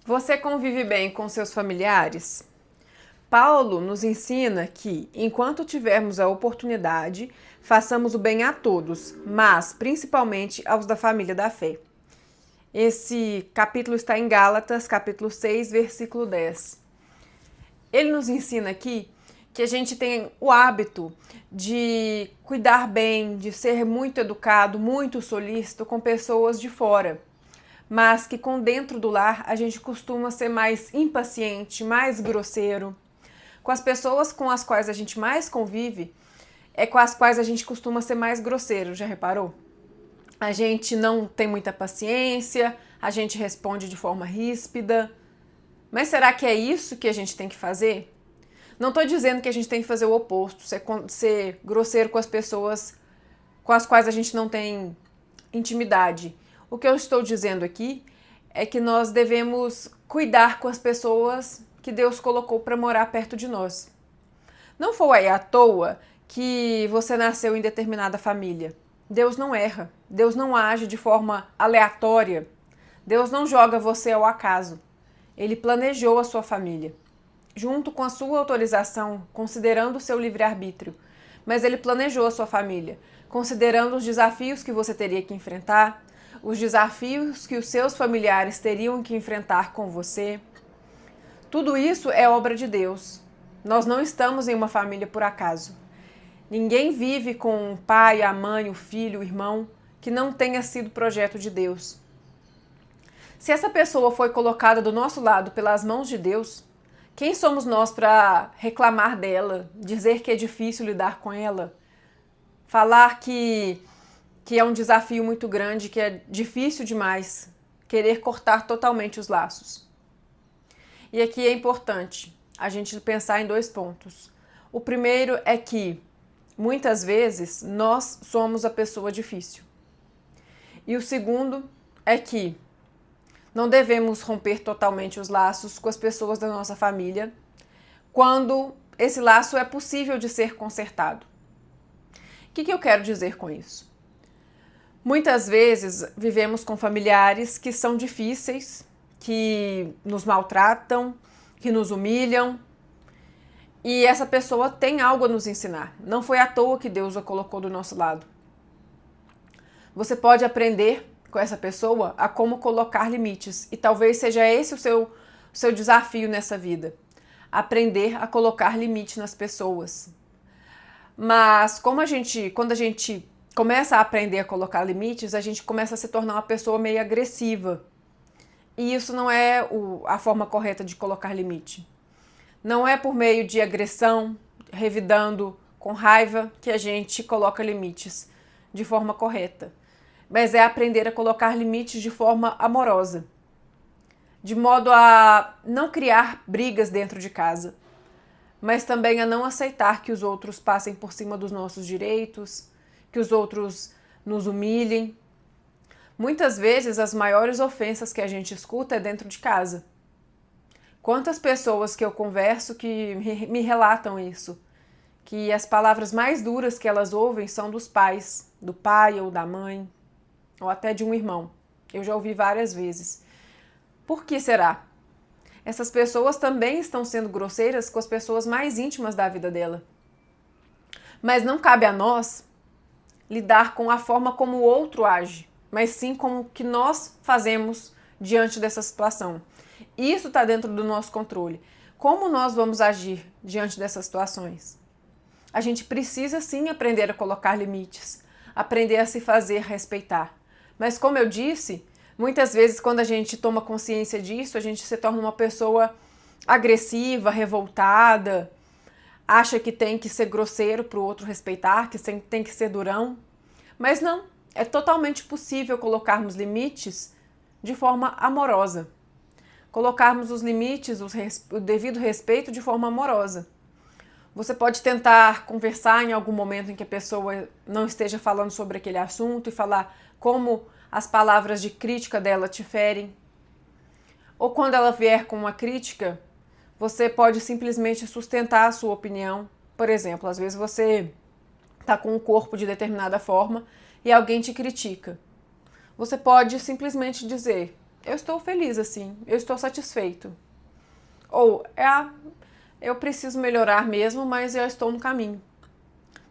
Você convive bem com seus familiares? Paulo nos ensina que, enquanto tivermos a oportunidade, façamos o bem a todos, mas principalmente aos da família da fé. Esse capítulo está em Gálatas, capítulo 6, versículo 10. Ele nos ensina aqui que a gente tem o hábito de cuidar bem, de ser muito educado, muito solícito com pessoas de fora, mas que com dentro do lar a gente costuma ser mais impaciente, mais grosseiro. Com as pessoas com as quais a gente mais convive, é com as quais a gente costuma ser mais grosseiro, já reparou? A gente não tem muita paciência, a gente responde de forma ríspida. Mas será que é isso que a gente tem que fazer? Não estou dizendo que a gente tem que fazer o oposto, ser grosseiro com as pessoas com as quais a gente não tem intimidade. O que eu estou dizendo aqui é que nós devemos cuidar com as pessoas que Deus colocou para morar perto de nós. Não foi à toa que você nasceu em determinada família. Deus não erra, Deus não age de forma aleatória, Deus não joga você ao acaso. Ele planejou a sua família, junto com a sua autorização, considerando o seu livre-arbítrio. Mas ele planejou a sua família, considerando os desafios que você teria que enfrentar, os desafios que os seus familiares teriam que enfrentar com você. Tudo isso é obra de Deus. Nós não estamos em uma família por acaso. Ninguém vive com o pai, a mãe, o filho, o irmão, que não tenha sido projeto de Deus. Se essa pessoa foi colocada do nosso lado pelas mãos de Deus, quem somos nós para reclamar dela, dizer que é difícil lidar com ela, falar que é um desafio muito grande, que é difícil demais, querer cortar totalmente os laços? E aqui é importante a gente pensar em 2 pontos. O primeiro é que, muitas vezes, nós somos a pessoa difícil. E o segundo é que não devemos romper totalmente os laços com as pessoas da nossa família quando esse laço é possível de ser consertado. O que eu quero dizer com isso? Muitas vezes vivemos com familiares que são difíceis, que nos maltratam, que nos humilham, e essa pessoa tem algo a nos ensinar. Não foi à toa que Deus a colocou do nosso lado. Você pode aprender com essa pessoa a como colocar limites, e talvez seja esse o seu desafio nessa vida. Aprender a colocar limite nas pessoas. Mas quando a gente começa a aprender a colocar limites, a gente começa a se tornar uma pessoa meio agressiva. E isso não é a forma correta de colocar limite. Não é por meio de agressão, revidando com raiva, que a gente coloca limites de forma correta. Mas é aprender a colocar limites de forma amorosa, de modo a não criar brigas dentro de casa, mas também a não aceitar que os outros passem por cima dos nossos direitos, que os outros nos humilhem. Muitas vezes as maiores ofensas que a gente escuta é dentro de casa. Quantas pessoas que eu converso que me relatam isso, que as palavras mais duras que elas ouvem são dos pais, do pai ou da mãe, ou até de um irmão. Eu já ouvi várias vezes. Por que será? Essas pessoas também estão sendo grosseiras com as pessoas mais íntimas da vida dela. Mas não cabe a nós lidar com a forma como o outro age, mas sim com o que nós fazemos diante dessa situação. Isso está dentro do nosso controle. Como nós vamos agir diante dessas situações? A gente precisa sim aprender a colocar limites, aprender a se fazer respeitar. Mas como eu disse, muitas vezes quando a gente toma consciência disso, a gente se torna uma pessoa agressiva, revoltada, acha que tem que ser grosseiro para o outro respeitar, que tem que ser durão. Mas não, é totalmente possível colocarmos limites de forma amorosa. Colocarmos os limites, o devido respeito de forma amorosa. Você pode tentar conversar em algum momento em que a pessoa não esteja falando sobre aquele assunto e falar como as palavras de crítica dela te ferem. Ou quando ela vier com uma crítica, você pode simplesmente sustentar a sua opinião. Por exemplo, às vezes você está com um corpo de determinada forma e alguém te critica. Você pode simplesmente dizer: eu estou feliz assim, eu estou satisfeito. Ou, eu preciso melhorar mesmo, mas eu estou no caminho.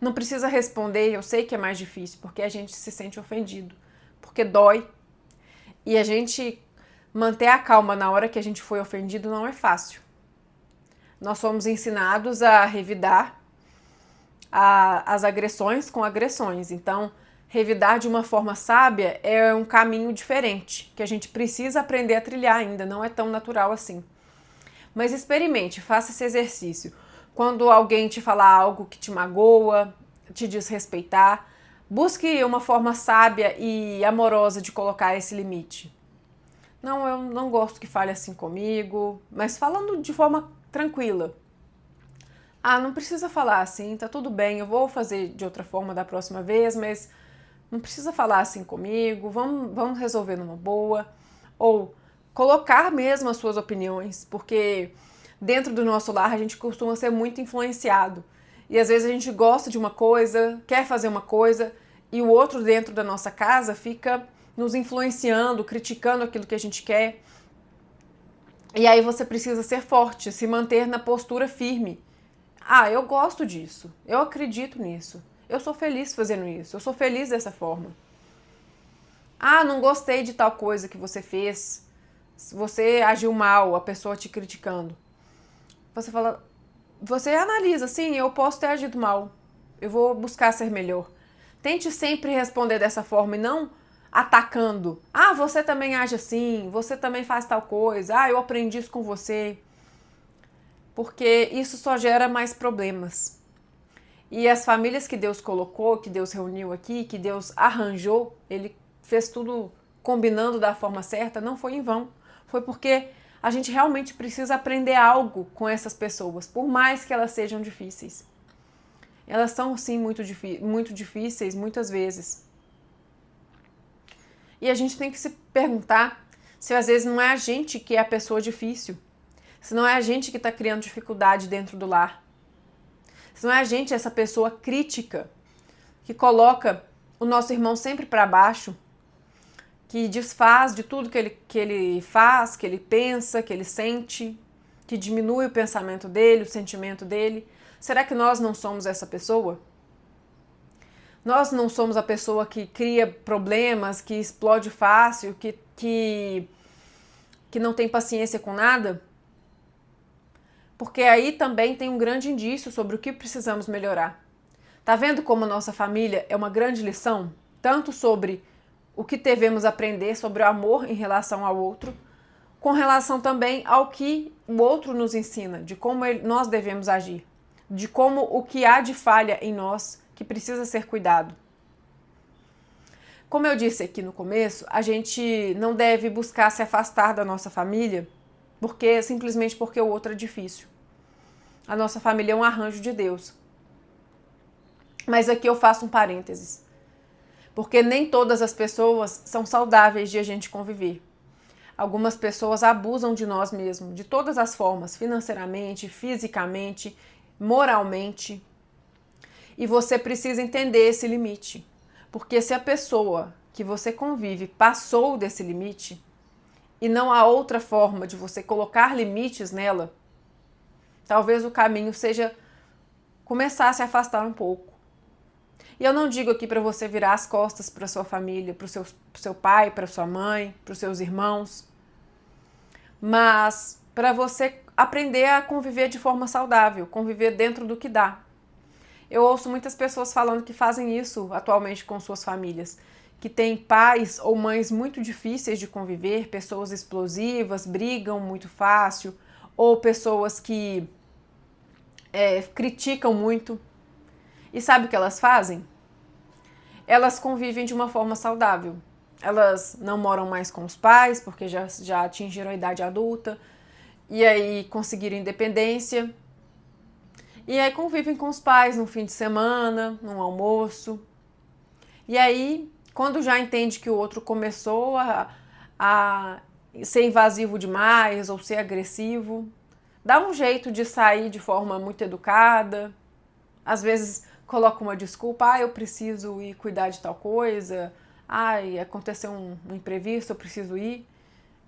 Não precisa responder, eu sei que é mais difícil, porque a gente se sente ofendido, porque dói. E a gente manter a calma na hora que a gente foi ofendido não é fácil. Nós somos ensinados a revidar as agressões com agressões. Então, revidar de uma forma sábia é um caminho diferente, que a gente precisa aprender a trilhar ainda, não é tão natural assim. Mas experimente, faça esse exercício. Quando alguém te falar algo que te magoa, te desrespeitar, busque uma forma sábia e amorosa de colocar esse limite. Não, eu não gosto que fale assim comigo, mas falando de forma tranquila. Ah, não precisa falar assim, tá tudo bem, eu vou fazer de outra forma da próxima vez, mas não precisa falar assim comigo, vamos resolver numa boa. Ou colocar mesmo as suas opiniões, porque dentro do nosso lar a gente costuma ser muito influenciado. E às vezes a gente gosta de uma coisa, quer fazer uma coisa, e o outro dentro da nossa casa fica nos influenciando, criticando aquilo que a gente quer. E aí você precisa ser forte, se manter na postura firme. Ah, eu gosto disso, eu acredito nisso, eu sou feliz fazendo isso, eu sou feliz dessa forma. Ah, não gostei de tal coisa que você fez, você agiu mal, a pessoa te criticando. Você fala, você analisa, sim, eu posso ter agido mal, eu vou buscar ser melhor. Tente sempre responder dessa forma e não atacando. Ah, você também age assim, você também faz tal coisa, ah, eu aprendi isso com você. Porque isso só gera mais problemas. E as famílias que Deus colocou, que Deus reuniu aqui, que Deus arranjou, Ele fez tudo combinando da forma certa, não foi em vão. Foi porque a gente realmente precisa aprender algo com essas pessoas, por mais que elas sejam difíceis. Elas são, sim, muito difíceis, muitas vezes. E a gente tem que se perguntar se às vezes não é a gente que é a pessoa difícil, se não é a gente que está criando dificuldade dentro do lar, se não é a gente essa pessoa crítica, que coloca o nosso irmão sempre para baixo, que desfaz de tudo que ele faz, que ele pensa, que ele sente, que diminui o pensamento dele, o sentimento dele. Será que nós não somos essa pessoa? Nós não somos a pessoa que cria problemas, que explode fácil, que não tem paciência com nada? Porque aí também tem um grande indício sobre o que precisamos melhorar. Tá vendo como a nossa família é uma grande lição? Tanto sobre o que devemos aprender sobre o amor em relação ao outro, com relação também ao que o outro nos ensina, de como nós devemos agir, de como o que há de falha em nós que precisa ser cuidado. Como eu disse aqui no começo, a gente não deve buscar se afastar da nossa família simplesmente porque o outro é difícil. A nossa família é um arranjo de Deus. Mas aqui eu faço um parênteses. Porque nem todas as pessoas são saudáveis de a gente conviver. Algumas pessoas abusam de nós mesmos, de todas as formas, financeiramente, fisicamente, moralmente. E você precisa entender esse limite. Porque se a pessoa que você convive passou desse limite e não há outra forma de você colocar limites nela, talvez o caminho seja começar a se afastar um pouco. E eu não digo aqui para você virar as costas para sua família, para o seu pai, para sua mãe, para os seus irmãos, mas para você aprender a conviver de forma saudável, conviver dentro do que dá. Eu ouço muitas pessoas falando que fazem isso atualmente com suas famílias, que têm pais ou mães muito difíceis de conviver, pessoas explosivas, brigam muito fácil, ou pessoas que criticam muito. E sabe o que elas fazem? Elas convivem de uma forma saudável. Elas não moram mais com os pais, porque já atingiram a idade adulta, e aí conseguiram independência. E aí convivem com os pais no fim de semana, num almoço. E aí, quando já entende que o outro começou a ser invasivo demais ou ser agressivo, dá um jeito de sair de forma muito educada. Às vezes coloca uma desculpa, eu preciso ir cuidar de tal coisa, aconteceu um imprevisto, eu preciso ir.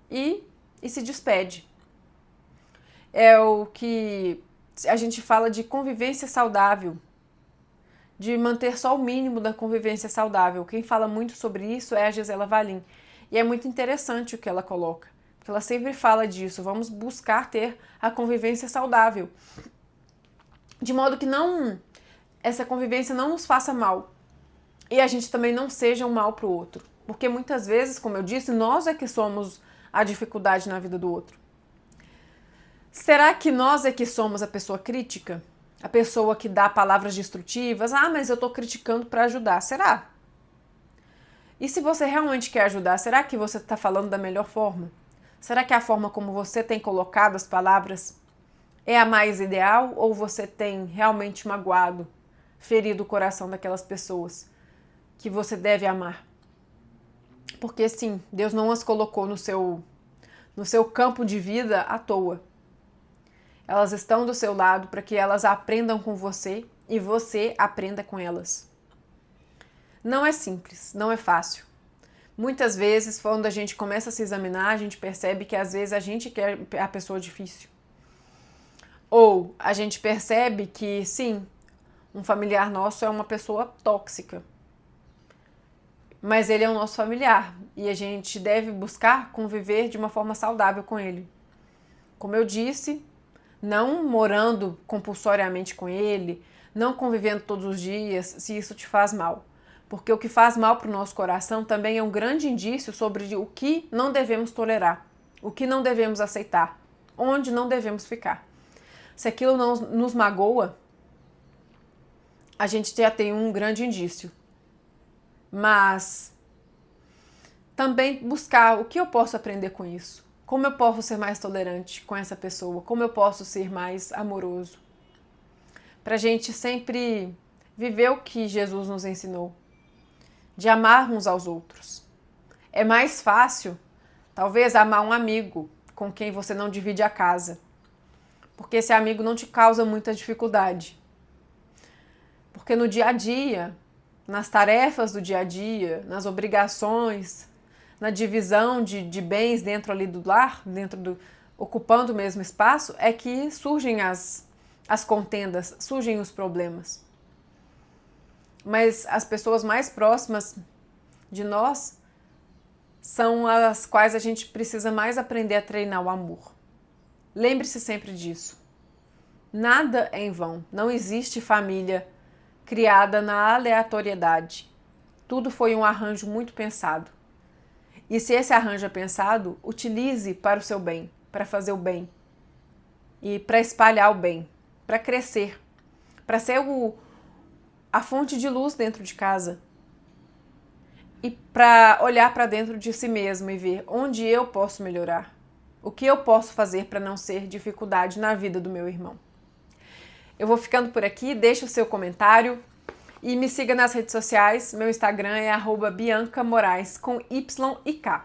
e se despede. É o que a gente fala de convivência saudável, de manter só o mínimo da convivência saudável. Quem fala muito sobre isso é a Gisela Valim. E é muito interessante o que ela coloca, porque ela sempre fala disso, vamos buscar ter a convivência saudável, de modo que essa convivência não nos faça mal e a gente também não seja um mal para o outro. Porque muitas vezes, como eu disse, nós é que somos a dificuldade na vida do outro. Será que nós é que somos a pessoa crítica? A pessoa que dá palavras destrutivas? Ah, mas eu estou criticando para ajudar. Será? E se você realmente quer ajudar, será que você está falando da melhor forma? Será que a forma como você tem colocado as palavras é a mais ideal ou você tem realmente magoado, ferido o coração daquelas pessoas que você deve amar? Porque sim, Deus não as colocou no seu campo de vida à toa. Elas estão do seu lado para que elas aprendam com você e você aprenda com elas. Não é simples, não é fácil. Muitas vezes, quando a gente começa a se examinar, a gente percebe que às vezes a gente quer a pessoa difícil. Ou a gente percebe que, sim, um familiar nosso é uma pessoa tóxica. Mas ele é o nosso familiar e a gente deve buscar conviver de uma forma saudável com ele. Como eu disse, não morando compulsoriamente com ele, não convivendo todos os dias, se isso te faz mal. Porque o que faz mal para o nosso coração também é um grande indício sobre o que não devemos tolerar, o que não devemos aceitar, onde não devemos ficar. Se aquilo não nos magoa, a gente já tem um grande indício. Mas também buscar o que eu posso aprender com isso. Como eu posso ser mais tolerante com essa pessoa? Como eu posso ser mais amoroso? Para a gente sempre viver o que Jesus nos ensinou, de amar uns aos outros. É mais fácil, talvez, amar um amigo com quem você não divide a casa, porque esse amigo não te causa muita dificuldade. Porque no dia a dia, nas tarefas do dia a dia, nas obrigações, na divisão de bens dentro ali do lar, ocupando o mesmo espaço, é que surgem as contendas, surgem os problemas. Mas as pessoas mais próximas de nós são as quais a gente precisa mais aprender a treinar o amor. Lembre-se sempre disso. Nada é em vão, não existe família criada na aleatoriedade. Tudo foi um arranjo muito pensado. E se esse arranjo é pensado, utilize para o seu bem, para fazer o bem e para espalhar o bem, para crescer, para ser a fonte de luz dentro de casa e para olhar para dentro de si mesmo e ver onde eu posso melhorar, o que eu posso fazer para não ser dificuldade na vida do meu irmão. Eu vou ficando por aqui, deixa o seu comentário e me siga nas redes sociais. Meu Instagram é @BiancaMoraes com Y e K.